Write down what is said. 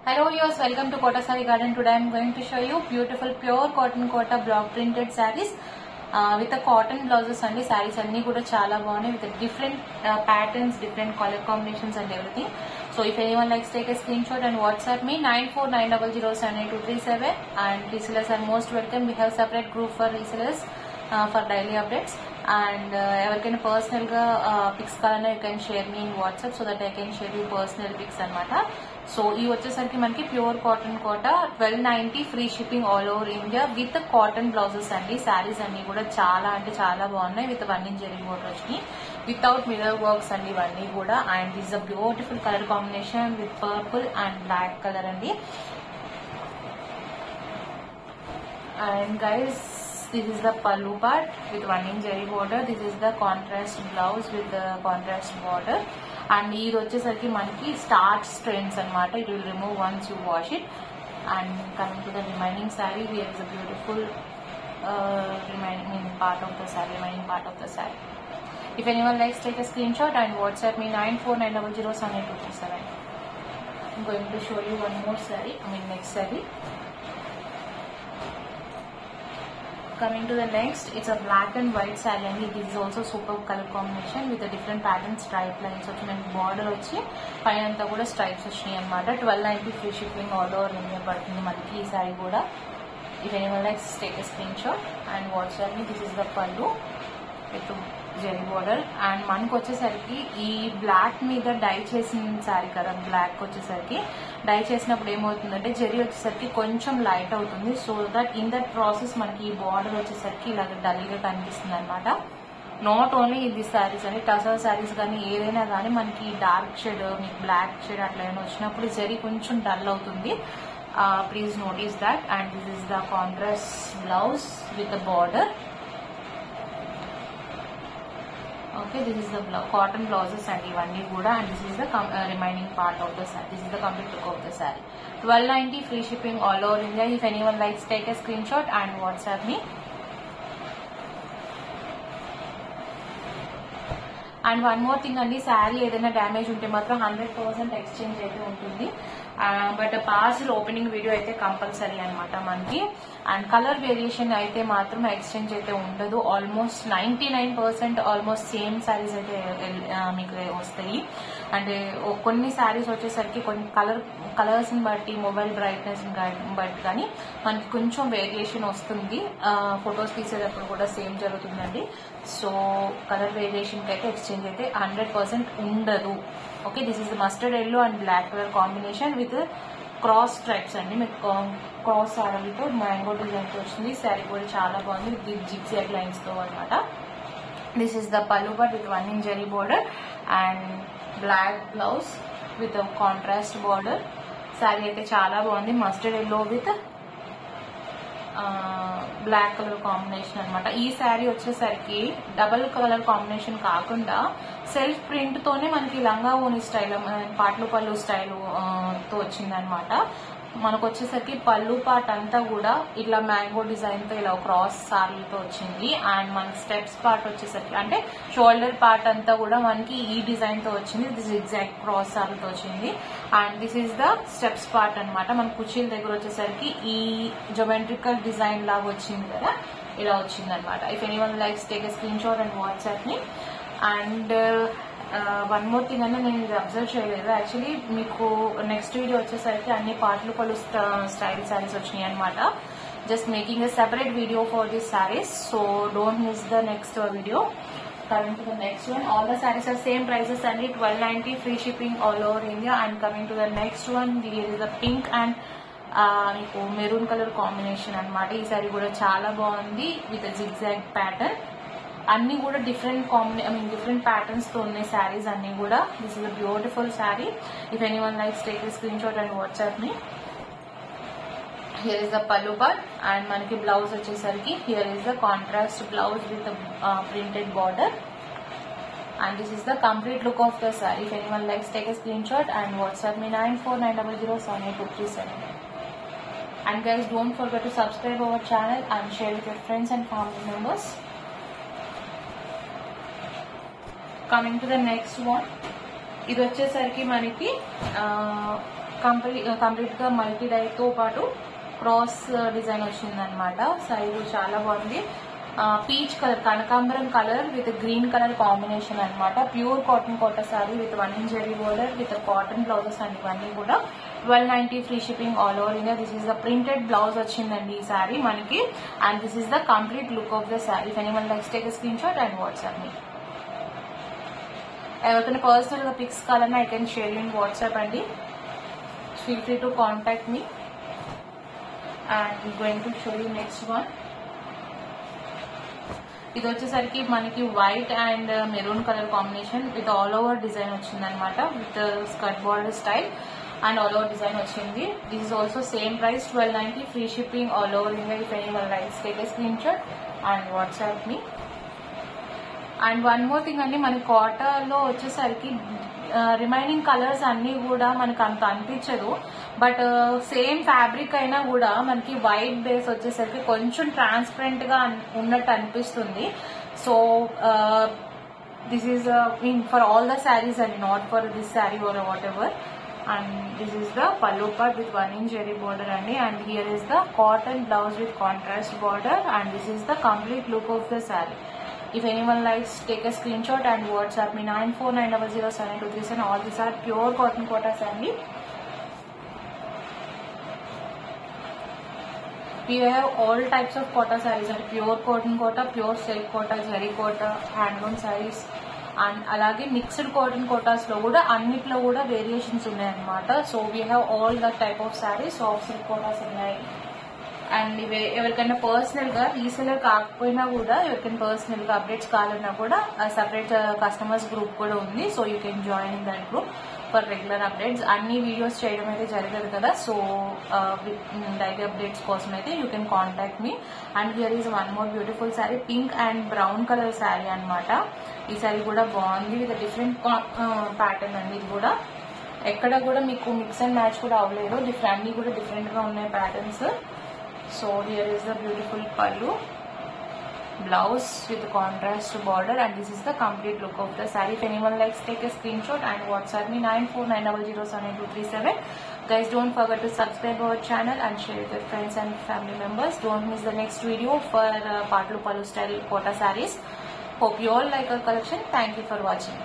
Hello viewers, welcome to Kota Saree Garden. Today I am going to show you beautiful pure cotton kota block printed sarees with the cotton blouses and sarees anni kuda chaala bagunayi with different patterns, different color combinations and everything. So if anyone likes, take a screenshot and WhatsApp me 9490078237 and resellers are most welcome. We have separate group for resellers for daily updates and ఎవరికైనా personal గా pics కావాలన్నా you can share me in WhatsApp so that I can share you personal pics అనమాట. So ఈ వచ్చేసరికి మనకి pure cotton Kota 1290 free shipping all over India with cotton blouses అండి. శారీస్ అన్ని కూడా చాలా అంటే చాలా బాగున్నాయి విత్ 1 inch జరీ బోర్డర్ వచ్చినాయి వితౌట్ మిర్రర్ వర్క్స్ అండి ఇవన్నీ కూడా. And this a beautiful colour combination with purple and black colour అండి. And guys, this is the pallu part with 1 inch zari border. This is the contrast blouse with the contrast border. And ee vachesariki manaki starch strands anamata. It will remove once you wash it. And coming to the remaining saree, here is a beautiful remaining part of the saree. If anyone likes, take a screenshot and WhatsApp me 9490078237. I'm going to show you one more saree. Next saree. Coming to the next, it's a black and white saree and it is also superb color combination with a different pattern stripe lines. So border వచ్చి పైన అంతా కూడా stripes వచ్చినాయి అన్నమాట. 1290 free shipping all over India పడుతుంది మనకి ఈ sorry కూడా. If anyone likes, take a screenshot and WhatsApp me. This is the పల్లు విత్ జరీ బోర్డర్. అండ్ మనకు వచ్చేసరికి ఈ బ్లాక్ మీద డై చేసిన సారీ కదా, బ్లాక్ వచ్చేసరికి డై చేసినప్పుడు ఏమవుతుందంటే జరీ వచ్చేసరికి కొంచెం లైట్ అవుతుంది. So that in that process మనకి ఈ బార్డర్ వచ్చేసరికి ఇలాగ డల్ గా కనిపిస్తుంది అనమాట. నాట్ ఓన్లీ ఇది శారీస్ అని, టసర్ శారీస్ కానీ ఏదైనా కానీ మనకి డార్క్ షేడ్, మీకు బ్లాక్ షేడ్ అట్లా ఏమైనా వచ్చినప్పుడు జరీ కొంచెం డల్ అవుతుంది. Please notice that. And this is the contrast blouse with the border. Okay, this is the cotton blouses and ivanni kuda. And this is the remaining part of the saree. This is the complete look of the saree. 1290 free shipping all over India. If anyone likes, take a screenshot and WhatsApp me. And one more thing andi, saree edaina damage unte matram 100% exchange aithe untundi. But parcel opening video అయితే compulsory అనమాట మనకి. And colour variation అయితే మాత్రం exchange అయితే ఉండదు. Almost 99% almost same saris అయితే మీకు వస్తాయి. అంటే కొన్ని శారీస్ వచ్చేసరికి కొన్ని కలర్స్ ని బట్టి, మొబైల్ బ్రైట్నెస్ బట్టి కానీ మనకి కొంచెం వేరియేషన్ వస్తుంది. ఫొటోస్ తీసేటప్పుడు కూడా సేమ్ జరుగుతుందండి. సో కలర్ వేరియేషన్ కి అయితే ఎక్స్చేంజ్ అయితే 100% ఉండదు. Okay, this is mustard yellow and black colour combination with cross stripes అండి. మీకు క్రాస్ ఆడలతో మ్యాంగో డిజైన్ తో వచ్చింది. శారీ కూడా చాలా బాగుంది విత్ జిగ్జాగ్ లైన్స్ తో అనమాట. This is the pallu part with 1 inch zari border and black blouse with contrast border. Sari అయితే చాలా బాగుంది. Mustard yellow with black colour combination అనమాట. ఈ శారీ వచ్చేసరికి డబల్ కలర్ కాంబినేషన్ కాకుండా సెల్ఫ్ ప్రింట్ తోనే మనకి లంగా ఓని స్టైల్, పాటలు పళ్ళు స్టైల్ తో వచ్చింది అనమాట. మనకు వచ్చేసరికి పళ్ళు పార్ట్ అంతా కూడా ఇట్లా మ్యాంగో డిజైన్ తో ఇలా క్రాస్ సారీలతో వచ్చింది. అండ్ మనకి స్టెప్స్ పార్ట్ వచ్చేసరికి అంటే షోల్డర్ పార్ట్ అంతా కూడా మనకి ఈ డిజైన్ తో వచ్చింది. దిస్ ఎగ్జాక్ట్ క్రాస్ సారీతో వచ్చింది. And this is the steps part అనమాట. మన కుర్చీల దగ్గర వచ్చేసరికి ఈ జోమెట్రికల్ డిజైన్ లాగా వచ్చింది కదా, ఇలా వచ్చింది అనమాట. If anyone likes, take a screenshot and WhatsApp ని. అండ్ వన్ మోర్ థింగ్ అంటే నేను ఇది అబ్జర్వ్ చేయలేదు. యాక్చువల్లీ మీకు నెక్స్ట్ వీడియో వచ్చేసరికి అన్ని పాటలు పలు స్టైల్ శారీస్ వచ్చినాయి అనమాట. Just making a separate video for this saris. So don't miss the next video. Coming to the next one, all the sarees are same prices and 1290 free shipping all over India. And coming to the next one, here is a pink and maroon colour combination అనమాట. ఈ sorry కూడా చాలా బాగుంది with zigzag pattern. అన్ని కూడా different different patterns తో ఉన్నాయి శారీస్ అన్ని కూడా. This is a beautiful sari. If anyone likes, take a screenshot and WhatsApp me. Here is the pallu part and మనకి బ్లౌజ్ వచ్చేసరికి here is the contrast blouse with printed border. And this is the complete look of the saree. If anyone likes, take a screenshot and WhatsApp me 9490078237. And guys, don't forget to subscribe our channel and share with your friends and family members. Coming to the next one, ఇది వచ్చేసరికి మనకి complete గా multi die తో పాటు cross design వచ్చింది అనమాట. సారీ చాలా బాగుంది. పీచ్ కలర్, కనకాంబరం colour with green colour combination అనమాట. Pure cotton Kota sari with 1 inch zari border with cotton blouses అండి. ఇవన్నీ కూడా 1290 free shipping all over India. This is the printed blouse వచ్చిందండి ఈ సారీ మనకి. And this is the complete look of the sari. If anyone likes take a screenshot and WhatsApp me. ఎవరికైనా personal గా pics కావాలన్నా I can share in WhatsApp అండి. Feel free to contact me. And going to show you next one. ఇది వచ్చేసరికి మనకి white and maroon colour combination with all over design వచ్చింది అనమాట. With skirt border style and all over design వచ్చింది. This is also same price 1290 free shipping all over India. If anyone likes take a screenshot and WhatsApp me. And one more thing అండి, మన కాటాలో వచ్చేసరికి remaining colours అన్ని కూడా మనకు అంత అనిపించదు. But same fabric అయినా కూడా మనకి వైట్ బేస్ వచ్చేసరికి కొంచెం ట్రాన్స్పరెంట్ గా ఉన్నట్టు అనిపిస్తుంది. So this is meant for all the saris అండి, not for this sari or whatever. And this is the pallu part with 1 inch zari border అండి. And here is the cotton blouse with contrast border. And this is the complete look of the sari. If anyone likes, take a screenshot and WhatsApp me 9490078237. All these are pure cotton kotas only. We have all types of kota sarees, are pure cotton kota, pure silk kota, zari kota, handloom sarees. And అలాగే mixed cotton Kotas లో కూడా అన్నిట్లో కూడా variations ఉన్నాయి అనమాట. So we have all the type of saris. Soft silk Kotas ఉన్నాయి. And ఇవి ఎవరికైనా పర్సనల్ గా రీసెలర్ కాకపోయినా కూడా ఎవరికైనా పర్సనల్ గా అప్డేట్స్ కావాలన్నా కూడా సెపరేట్ కస్టమర్స్ గ్రూప్ కూడా ఉంది. So you can join in that group for regular updates. అన్ని వీడియోస్ చేయడం అయితే జరగదు కదా. సో డైలీ అప్డేట్స్ కోసం అయితే you can contact me. And here is one more beautiful sari, pink and brown colour sari అనమాట. ఈ శారీ కూడా బాగుంది విత్ డిఫరెంట్ ప్యాటర్న్ అండి. ఇది కూడా ఎక్కడ కూడా మీకు మిక్స్ అండ్ మ్యాచ్ కూడా అవ్వలేదు. అన్ని కూడా డిఫరెంట్ గా ఉన్నాయి patterns. So here is the beautiful pallu, blouse with contrast border, and this is the complete look of the saree. If anyone likes, take a screenshot and WhatsApp me 9490078237. Guys, don't forget to subscribe our channel and share with your friends and family members. Don't miss the next video for Patlu Pallu style kota sarees. Hope you all like our collection. Thank you for watching.